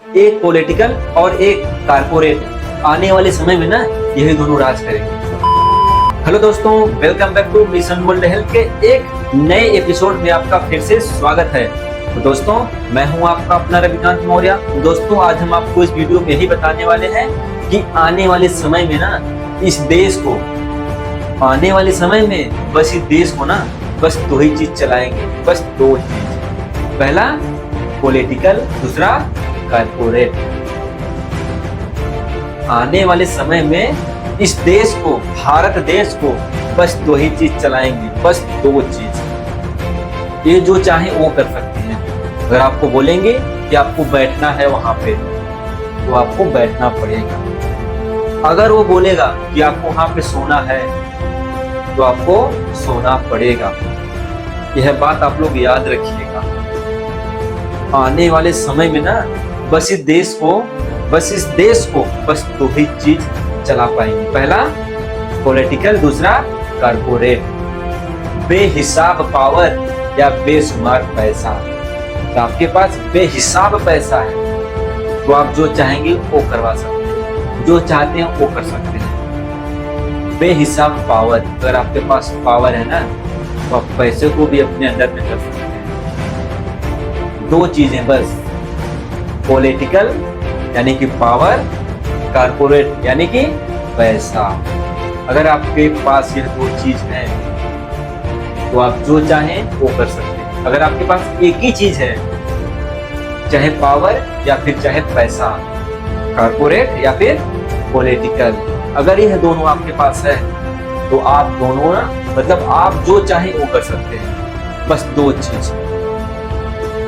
एक पॉलिटिकल और एक कारपोरेट। आने वाले समय में ना यही दोनों राज करेंगे। हेलो दोस्तों, welcome back to mission world health के एक नए एपिसोड में आपका फिर से स्वागत है। तो दोस्तों, मैं हूं आपका अपना रविकांत मौर्य। दोस्तों, आज हम आपको इस वीडियो में यही बताने वाले हैं कि आने वाले समय में ना इस देश को, आने वाले समय में बस इस देश को ना बस दो ही चीज चलाएंगे, बस दो चीज। पहला पॉलिटिकल, दूसरा कारपोरेट। आने वाले समय में इस देश को, भारत देश को बस दो ही चीज चलाएंगे, बस दो चीज। ये जो चाहे वो कर सकते हैं। अगर आपको बोलेंगे कि आपको बैठना है वहां पे, तो आपको बैठना पड़ेगा। अगर वो बोलेगा कि आपको वहां पे सोना है, तो आपको सोना पड़ेगा। यह बात आप लोग याद रखिएगा। आने वाले समय में ना बस इस देश को, बस दो ही चीज चला पाएंगे। पहला पॉलिटिकल, दूसरा कारपोरेट। बेहिसाब पावर या बेशुमार पैसा। तो आपके पास बेहिसाब पैसा है तो आप जो चाहेंगे वो करवा सकते हैं, जो चाहते हैं वो कर सकते हैं। बेहिसाब पावर, अगर आपके पास पावर है ना तो आप पैसे को भी अपने अंदर में कर सकते हैं। दो चीजें बस, पॉलिटिकल यानी कि पावर, कारपोरेट यानी कि पैसा। अगर आपके पास ये दो चीज है तो आप जो चाहें वो कर सकते हैं। अगर आपके पास एक ही चीज है, चाहे पावर या फिर चाहे पैसा, कारपोरेट या फिर पॉलिटिकल, अगर यह दोनों आपके पास है तो आप दोनों ना, मतलब आप जो चाहें वो कर सकते हैं। बस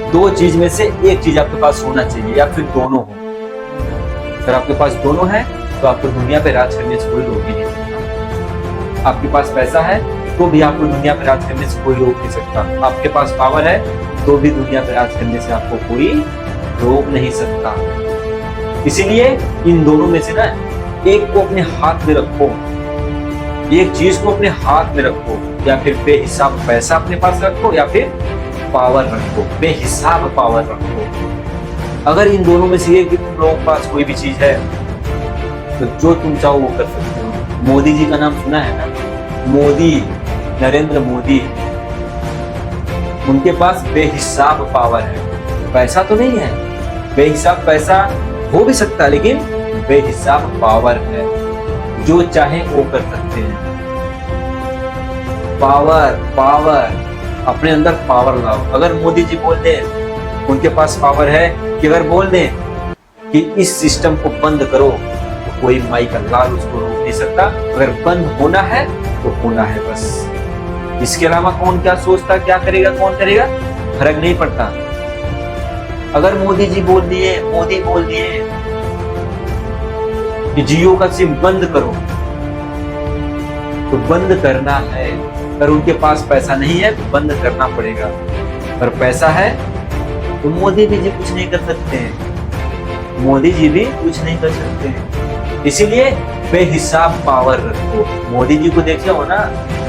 दो चीज में से एक चीज आपके पास होना चाहिए या फिर दोनों हो। अगर आपके पास दोनों है तो आपको दुनिया पे राज करने से कोई रोक ही नहीं सकता। आपके पास पैसा है तो भी आपको दुनिया पे राज करने से कोई रोक नहीं सकता। आपके पास पावर है तो भी दुनिया पे राज करने से आपको कोई रोक नहीं सकता। इसीलिए इन दोनों में से ना एक को अपने हाथ में रखो, एक चीज को अपने हाथ में रखो। या फिर बेहिसाब पैसा अपने पास रखो या फिर पावर रखो, बेहिसाब पावर रखो। अगर इन दोनों में से एक भी तुम लोगों के पास कोई भी चीज है तो जो तुम चाहो वो कर सकते हो। मोदी जी का नाम सुना है ना, मोदी, नरेंद्र मोदी। उनके पास बेहिसाब पावर है। पैसा तो नहीं है, बेहिसाब पैसा हो भी सकता है, लेकिन बेहिसाब पावर है। जो चाहे वो कर सकते हैं। पावर अपने अंदर पावर लाओ। अगर मोदी जी बोल दें, उनके पास पावर है कि अगर बोल दें कि इस सिस्टम को बंद करो तो कोई माई का लाल उसको रोक नहीं सकता। अगर बंद होना है तो होना है बस। इसके अलावा कौन क्या सोचता, क्या करेगा, कौन करेगा, फर्क नहीं पड़ता। अगर मोदी बोल दिए कि जियो का सिम बंद करो तो बंद करना है। अगर उनके पास पैसा नहीं है तो बंद करना पड़ेगा। अगर पैसा है तो मोदी जी कुछ नहीं कर सकते हैं, मोदी जी भी कुछ नहीं कर सकते हैं। इसीलिए बेहिसाब पावर रखो। मोदी जी को देखे हो ना,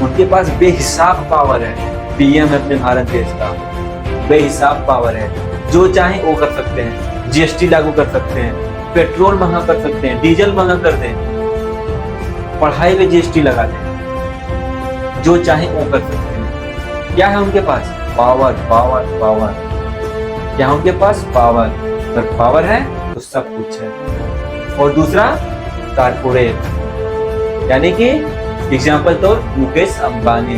उनके पास बेहिसाब पावर है। पीएम है अपने भारत देश का, बेहिसाब पावर है। जो चाहे वो कर सकते हैं। जीएसटी लागू कर सकते हैं, पेट्रोल महंगा कर सकते हैं, डीजल महंगा कर दें, पढ़ाई में जीएसटी लगा दें। जो चाहे वो कर सकते हैं। क्या है उनके पास? पावर। क्या है उनके पास? पावर। अगर पावर है तो सब कुछ है। और दूसरा कारपोरेट, यानी कि एग्जाम्पल तो मुकेश अंबानी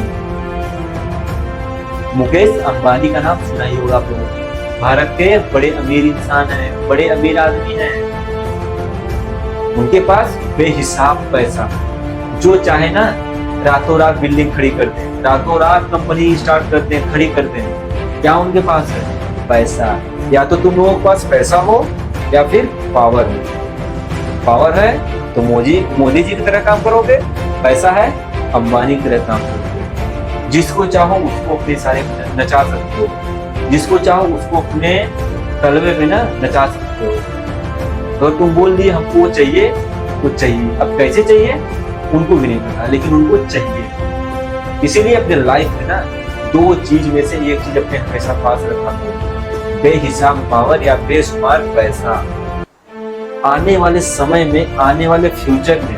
का नाम सुना ही होगा आप लोगों। भारत के बड़े अमीर इंसान हैं, बड़े अमीर आदमी हैं। उनके पास बेहिसाब पैसा। जो चाहे ना रातों रात बिल्डिंग खड़ी कर दें, रातों रात कंपनी स्टार्ट कर दें, खड़ी कर दें। क्या उनके पास है? पैसा। या तो तुम लोगों के पास पैसा हो या फिर पावर हो। पावर है तो मोदी जी की तरह काम करोगे, पैसा है अंबानी की तरह काम करोगे। जिसको चाहो उसको अपने सारे नचा सकते हो, जिसको चाहो उसको अपने तलवे में ना नचा सकते हो। तो तुम बोल दिए हमको वो चाहिए तो चाहिए। अब कैसे चाहिए उनको भी नहीं पता, लेकिन उनको चाहिए। इसीलिए अपने लाइफ में ना दो चीज में से एक चीज अपने हमेशा पास रखा करो, बेहिसाब पावर या बेशुमार पैसा। आने वाले समय में, आने वाले फ्यूचर में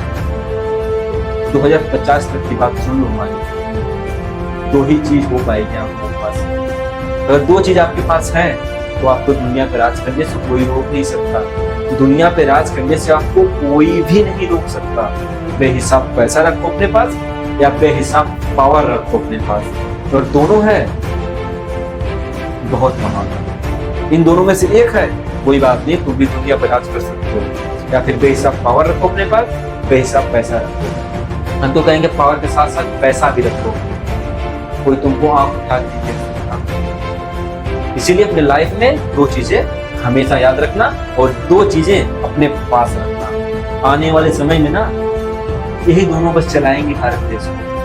2050 तक की बात सुन लो हमारी, दो ही चीज हो पाएगी आपके पास। अगर दो चीज आपके पास है तो आपको दुनिया पे राज करने से कोई रोक नहीं सकता। दुनिया पे राज करने से आपको कोई भी नहीं रोक सकता। बेहिसाब पैसा रखो अपने पास या बेहिसाब पावर रखो अपने पास, और दोनों है बहुत कमाल। इन दोनों में से एक है, कोई बात नहीं, तुम भी दुनिया पर राज कर सकते हो। या फिर बेहिसाब पावर रखो अपने पास, बेहिसाब पैसा रखो। हम तो कहेंगे पावर के साथ साथ पैसा भी रखो, कोई तुमको आंख उठा के नहीं दे सकता। इसीलिए अपने लाइफ में दो चीजें हमेशा याद रखना और दो चीजें अपने पास रखना। आने वाले समय में ना यही दोनों बस चलाएंगे भारत देश को।